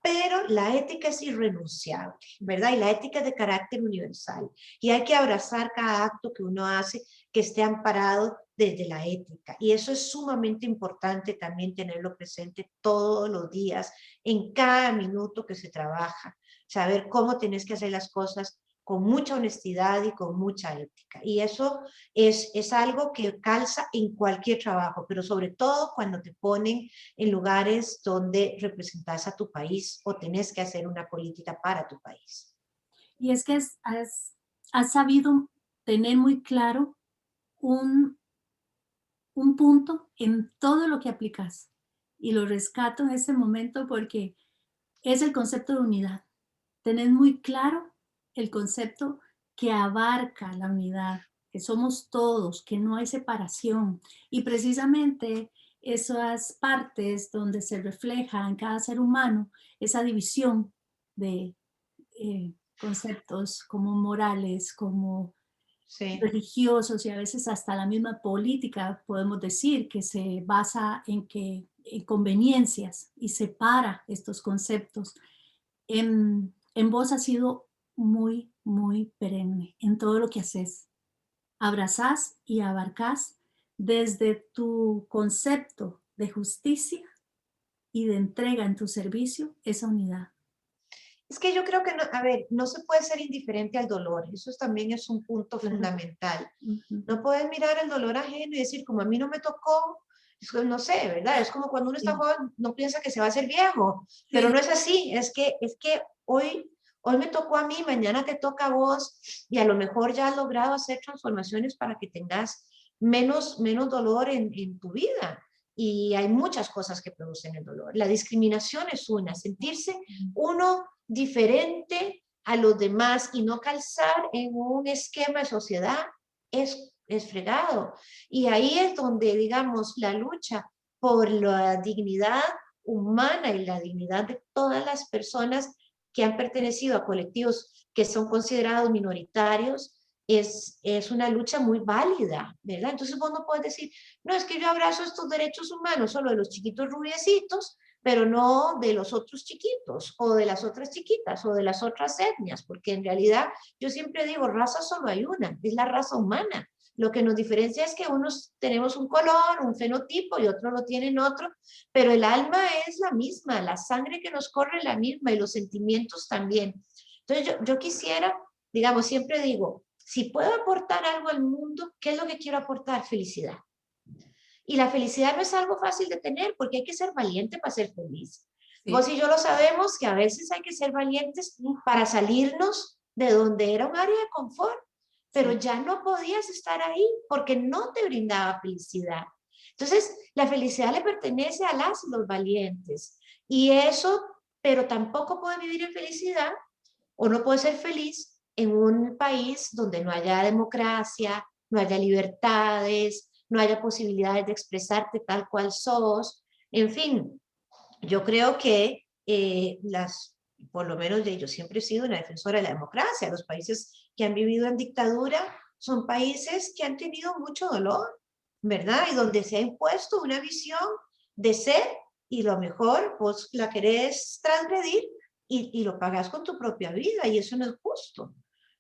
Pero la ética es irrenunciable, ¿verdad? Y la ética es de carácter universal. Y hay que abrazar cada acto que uno hace que esté amparado desde la ética. Y eso es sumamente importante también tenerlo presente todos los días, en cada minuto que se trabaja. Saber cómo tienes que hacer las cosas con mucha honestidad y con mucha ética. Y eso es algo que calza en cualquier trabajo, pero sobre todo cuando te ponen en lugares donde representas a tu país o tenés que hacer una política para tu país. Y es que has sabido tener muy claro un, un punto en todo lo que aplicas. Y lo rescato en este momento porque es el concepto de unidad. Tenés muy claro el concepto que abarca la unidad, que somos todos, que no hay separación. Y precisamente esas partes donde se refleja en cada ser humano esa división de conceptos como morales, como Sí. religiosos y a veces hasta la misma política, podemos decir, que se basa en conveniencias y separa estos conceptos. En vos ha sido muy, muy perenne en todo lo que haces. Abrazás y abarcás desde tu concepto de justicia y de entrega en tu servicio esa unidad. Es que yo creo que, no, a ver, no se puede ser indiferente al dolor. Eso también es un punto Claro. fundamental. Ujú. No puedes mirar el dolor ajeno y decir, como a mí no me tocó, no sé, ¿verdad? Es como cuando uno está Sí, joven, no piensa que se va a hacer viejo, pero sí, no es así. Es que hoy me tocó a mí, mañana te toca a vos, y a lo mejor ya has logrado hacer transformaciones para que tengas menos dolor en tu vida. Y hay muchas cosas que producen el dolor. La discriminación es una, sentirse uno diferente a los demás y no calzar en un esquema de sociedad es fregado. Y ahí es donde, digamos, la lucha por la dignidad humana y la dignidad de todas las personas que han pertenecido a colectivos que son considerados minoritarios es una lucha muy válida, ¿verdad? Entonces vos no puedes decir, no, es que yo abrazo estos derechos humanos solo de los chiquitos rubiecitos, pero no de los otros chiquitos o de las otras chiquitas o de las otras etnias, porque en realidad yo siempre digo, raza solo hay una, es la raza humana. Lo que nos diferencia es que unos tenemos un color, un fenotipo y otros lo tienen otro, pero el alma es la misma, la sangre que nos corre es la misma y los sentimientos también. Entonces yo quisiera, digamos, siempre digo, si puedo aportar algo al mundo, ¿qué es lo que quiero aportar? Felicidad. Y la felicidad no es algo fácil de tener porque hay que ser valiente para ser feliz. Vos Sí, y yo lo sabemos que a veces hay que ser valientes para salirnos de donde era un área de confort, pero sí. ya no podías estar ahí porque no te brindaba felicidad. Entonces, la felicidad le pertenece a las y los valientes. Y eso, pero tampoco puede vivir en felicidad o no puede ser feliz en un país donde no haya democracia, no haya libertades, no haya posibilidades de expresarte tal cual sos. En fin, yo creo que por lo menos yo siempre he sido una defensora de la democracia. Los países que han vivido en dictadura son países que han tenido mucho dolor, ¿verdad? Y donde se ha impuesto una visión de ser y lo mejor vos la querés transgredir y lo pagas con tu propia vida y eso no es justo,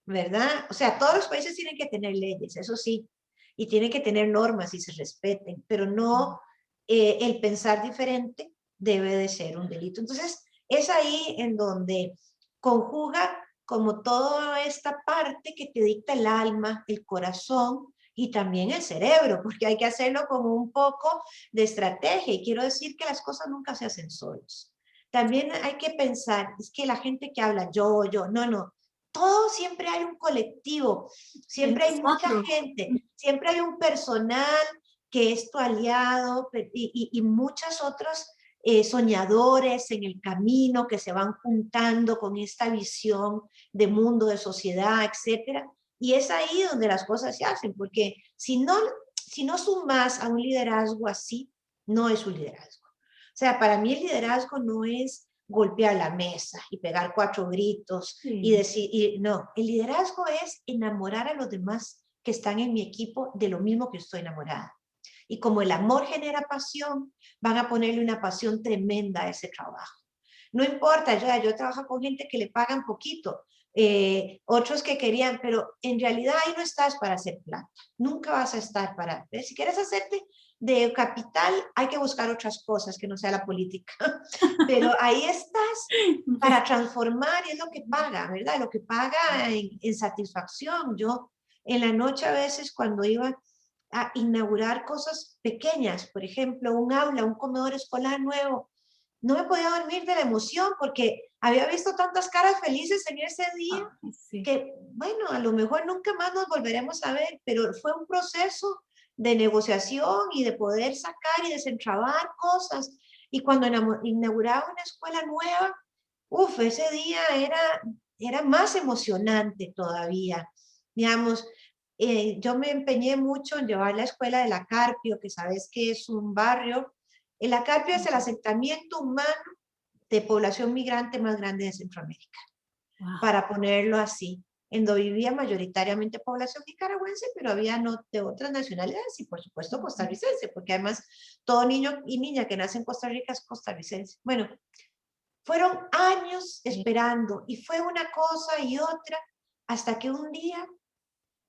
¿verdad? O sea, todos los países tienen que tener leyes, eso sí, y tienen que tener normas y se respeten, pero no el pensar diferente debe de ser un delito. Entonces, es ahí en donde conjuga como toda esta parte que te dicta el alma, el corazón y también el cerebro, porque hay que hacerlo como un poco de estrategia. Y quiero decir que las cosas nunca se hacen solos. También hay que pensar, es que la gente que habla yo, no, todo siempre hay un colectivo, En siempre hay mucha nosotros. gente, siempre hay un personal que es tu aliado y muchas otras soñadores en el camino que se van juntando con esta visión de mundo, de sociedad, etcétera. Y es ahí donde las cosas se hacen, porque si no sumas a un liderazgo así, no es un liderazgo. O sea, para mí el liderazgo no es golpear la mesa y pegar 4 gritos y Sí. decir, no, el liderazgo es enamorar a los demás que están en mi equipo de lo mismo que estoy enamorada. Y como el amor genera pasión, van a ponerle una pasión tremenda a ese trabajo. No importa, yo trabajo con gente que le pagan poquito, otros que querían, pero en realidad ahí no estás para hacer plata, nunca vas a estar para, si quieres hacerte de capital, hay que buscar otras cosas que no sea la política, pero ahí estás para transformar y es lo que paga, ¿verdad? Lo que paga en satisfacción. Yo en la noche a veces cuando iba a inaugurar cosas pequeñas, por ejemplo, un aula, un comedor escolar nuevo, no me podía dormir de la emoción porque había visto tantas caras felices en ese día Ay, sí. que, bueno, a lo mejor nunca más nos volveremos a ver, pero fue un proceso de negociación y de poder sacar y desentrabar cosas. Y cuando inauguraba una escuela nueva, ese día era más emocionante todavía. Digamos, yo me empeñé mucho en llevar la escuela de la Carpio, que sabes que es un barrio. El Acarpio es el asentamiento humano de población migrante más grande de Centroamérica, Wow. para ponerlo así, en donde vivía mayoritariamente población nicaragüense, pero había no, de otras nacionalidades y por supuesto costarricense, porque además todo niño y niña que nace en Costa Rica es costarricense. Bueno, fueron años esperando y fue una cosa y otra hasta que un día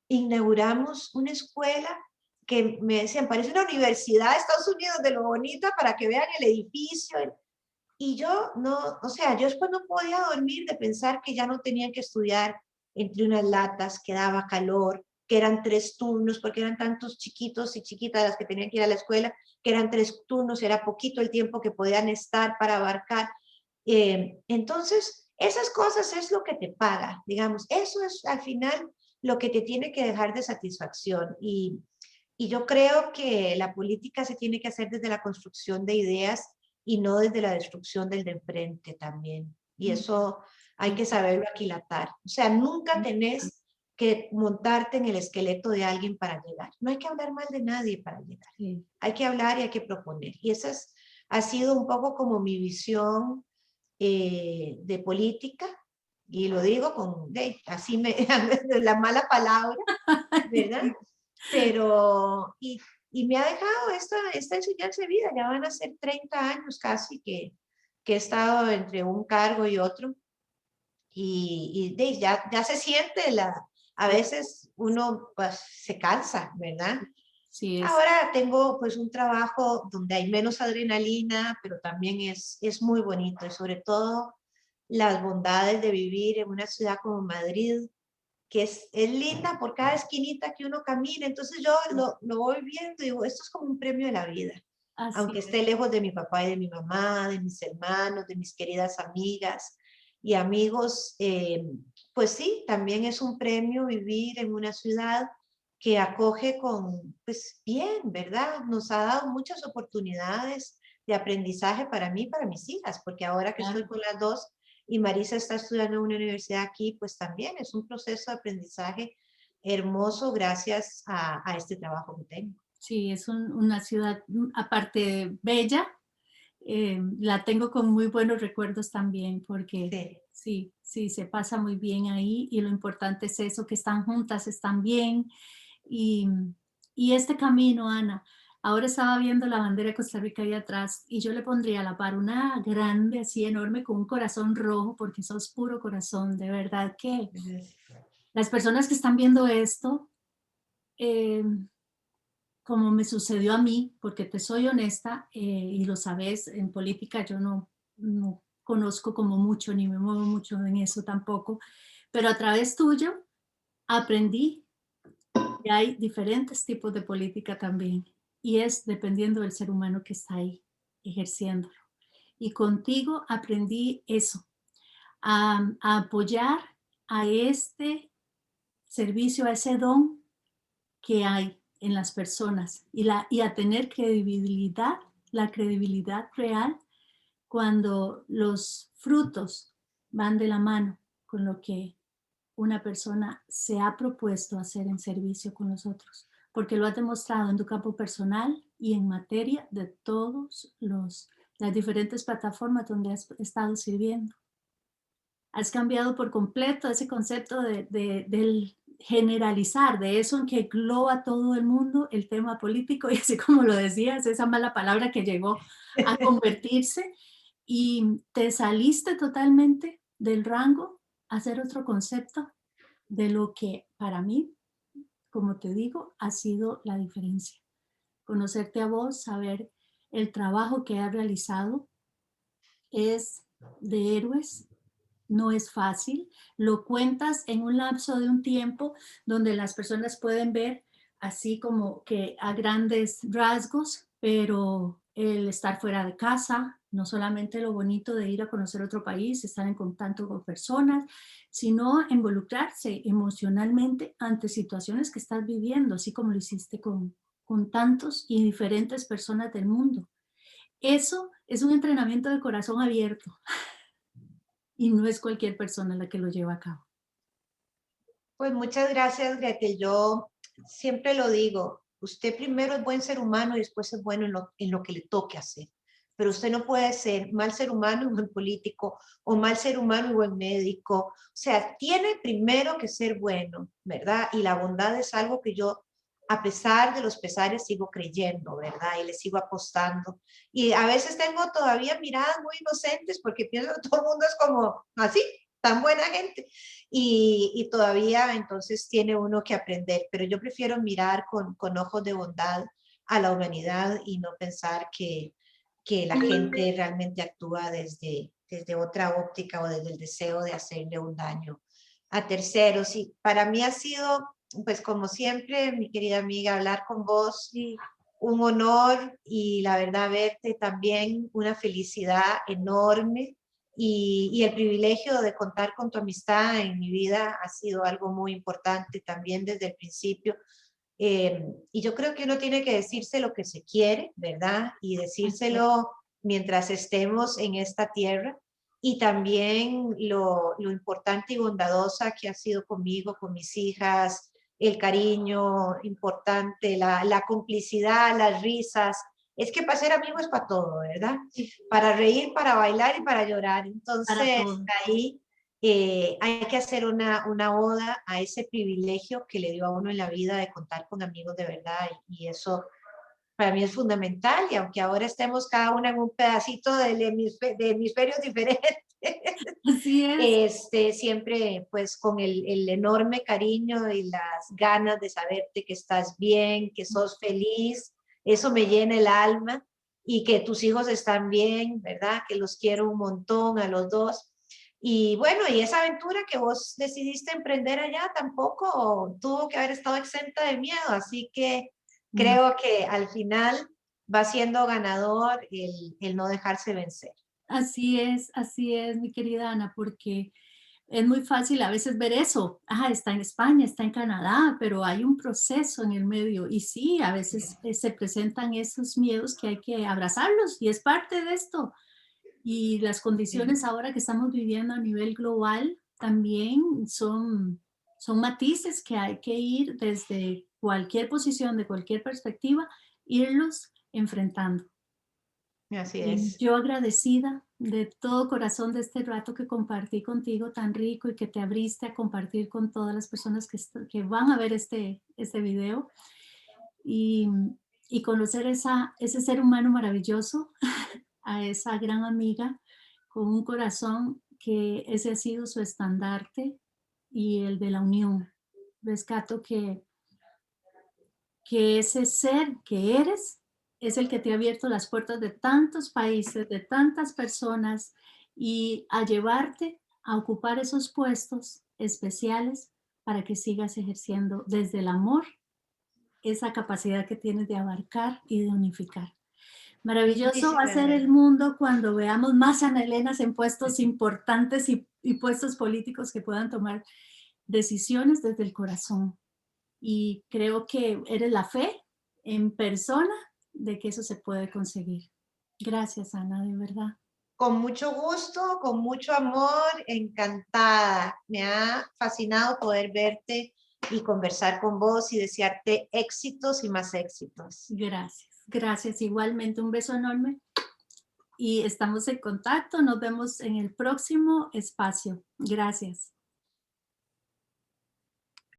inauguramos una escuela que me decían, parece una universidad de Estados Unidos de lo bonita para que vean el edificio. Y yo no, o sea, yo después no podía dormir de pensar que ya no tenían que estudiar entre unas latas, que daba calor, que eran 3 turnos, porque eran tantos chiquitos y chiquitas las que tenían que ir a la escuela, que eran 3 turnos, era poquito el tiempo que podían estar para abarcar. Entonces, esas cosas es lo que te paga, digamos, eso es al final lo que te tiene que dejar de satisfacción. Y yo creo que la política se tiene que hacer desde la construcción de ideas y no desde la destrucción del de enfrente también. Y eso hay que saberlo aquilatar. O sea, nunca tenés que montarte en el esqueleto de alguien para llegar. No hay que hablar mal de nadie para llegar. Sí. Hay que hablar y hay que proponer. Y esa ha sido un poco como mi visión de política. Y lo digo con, así la mala palabra, ¿verdad? Pero, y me ha dejado esta enseñanza de vida, ya van a ser 30 años casi que he estado entre un cargo y otro, y ya se siente a veces uno pues se cansa, ¿verdad? Sí, Ahora tengo pues un trabajo donde hay menos adrenalina, pero también es muy bonito y sobre todo las bondades de vivir en una ciudad como Madrid, que es linda por cada esquinita que uno camina. Entonces yo lo voy viendo y digo, esto es como un premio de la vida. así Aunque es. esté lejos de mi papá y de mi mamá, de mis hermanos, de mis queridas amigas y amigos, pues sí, también es un premio vivir en una ciudad que acoge con, pues bien, ¿verdad? Nos ha dado muchas oportunidades de aprendizaje para mí y para mis hijas, porque ahora que estoy Claro. con las dos y Marisa está estudiando en una universidad aquí, pues también es un proceso de aprendizaje hermoso gracias a este trabajo que tengo. Sí, es una ciudad, aparte bella, la tengo con muy buenos recuerdos también, porque Sí. sí, sí, se pasa muy bien ahí y lo importante es eso, que están juntas, están bien. Y, y este camino, Ana, ahora estaba viendo la bandera de Costa Rica ahí atrás y yo le pondría a la par una grande, así enorme, con un corazón rojo, porque sos puro corazón, de verdad que las personas que están viendo esto, eh, como me sucedió a mí, porque te soy honesta, y lo sabes, en política yo no conozco como mucho, ni me muevo mucho en eso tampoco, pero a través tuyo aprendí que hay diferentes tipos de política también, y es dependiendo del ser humano que está ahí ejerciéndolo. Y contigo aprendí eso, a apoyar a este servicio, a ese don que hay en las personas y a tener credibilidad, la credibilidad real cuando los frutos van de la mano con lo que una persona se ha propuesto hacer en servicio con los otros, porque lo has demostrado en tu campo personal y en materia de todos las diferentes plataformas donde has estado sirviendo. Has cambiado por completo ese concepto del generalizar, de eso en que engloba todo el mundo, el tema político, y así como lo decías, esa mala palabra que llegó a convertirse, y te saliste totalmente del rango a hacer otro concepto de lo que para mí, como te digo, ha sido la diferencia. Conocerte a vos, saber el trabajo que has realizado es de héroes, no es fácil. Lo cuentas en un lapso de un tiempo donde las personas pueden ver así como que a grandes rasgos, pero el estar fuera de casa, no solamente lo bonito de ir a conocer otro país, estar en contacto con personas, sino involucrarse emocionalmente ante situaciones que estás viviendo, así como lo hiciste con tantos y diferentes personas del mundo. Eso es un entrenamiento de corazón abierto y no es cualquier persona la que lo lleva a cabo. Pues muchas gracias, Gretel. Yo siempre lo digo, usted primero es buen ser humano y después es bueno en lo que le toque hacer. Pero usted no puede ser mal ser humano y buen político o mal ser humano y buen médico. O sea, tiene primero que ser bueno, ¿verdad? Y la bondad es algo que yo, a pesar de los pesares, sigo creyendo, ¿verdad? Y le sigo apostando. Y a veces tengo todavía miradas muy inocentes porque pienso que todo el mundo es como así, tan buena gente y todavía entonces tiene uno que aprender, pero yo prefiero mirar con ojos de bondad a la humanidad y no pensar que la gente realmente actúa desde otra óptica o desde el deseo de hacerle un daño a terceros. Y para mí ha sido, pues como siempre, mi querida amiga, hablar con vos, Sí, un honor y la verdad verte también una felicidad enorme y el privilegio de contar con tu amistad en mi vida ha sido algo muy importante también desde el principio. Y yo creo que uno tiene que decirse lo que se quiere, ¿verdad? Y así es. decírselo mientras estemos en esta tierra. Y también lo importante y bondadosa que ha sido conmigo, con mis hijas, el cariño importante, la complicidad, las risas. Es que para ser amigo es para todo, ¿verdad? Sí, Para reír, para bailar y para llorar. para Entonces, todo. ahí hay que hacer una oda a ese privilegio que le dio a uno en la vida de contar con amigos de verdad y eso para mí es fundamental, y aunque ahora estemos cada una en un pedacito de hemisferios diferentes, Así es. siempre pues con el enorme cariño y las ganas de saberte que estás bien, que sos feliz, eso me llena el alma, y que tus hijos están bien, ¿verdad? Que los quiero un montón a los dos. Y bueno, y esa aventura que vos decidiste emprender allá tampoco tuvo que haber estado exenta de miedo, así que No. creo que al final va siendo ganador el no dejarse vencer. Así es, mi querida Ana, porque es muy fácil a veces ver eso. Ah, está en España, está en Canadá, pero hay un proceso en el medio. Y sí, a veces se presentan esos miedos que hay que abrazarlos y es parte de esto. Y las Sí. condiciones ahora que estamos viviendo a nivel global también son matices que hay que ir desde cualquier posición, de cualquier perspectiva, irlos enfrentando. Así Y es. yo agradecida de todo corazón de este rato que compartí contigo tan rico y que te abriste a compartir con todas las personas que van a ver este video y, y conocer ese ser humano maravilloso, a esa gran amiga con un corazón que ese ha sido su estandarte y el de la unión. Rescato que ese ser que eres es el que te ha abierto las puertas de tantos países, de tantas personas y a llevarte a ocupar esos puestos especiales para que sigas ejerciendo desde el amor esa capacidad que tienes de abarcar y de unificar. Maravilloso va a Muchísimas ser el gracias. mundo cuando veamos más Ana Elenas en puestos importantes y puestos políticos que puedan tomar decisiones desde el corazón y creo que eres la fe en persona de que eso se puede conseguir. Gracias, Ana, de verdad. Con mucho gusto, con mucho amor, encantada. Me ha fascinado poder verte y conversar con vos y desearte éxitos y más éxitos. Gracias. Gracias. Igualmente, un beso enorme y estamos en contacto. Nos vemos en el próximo espacio. Gracias.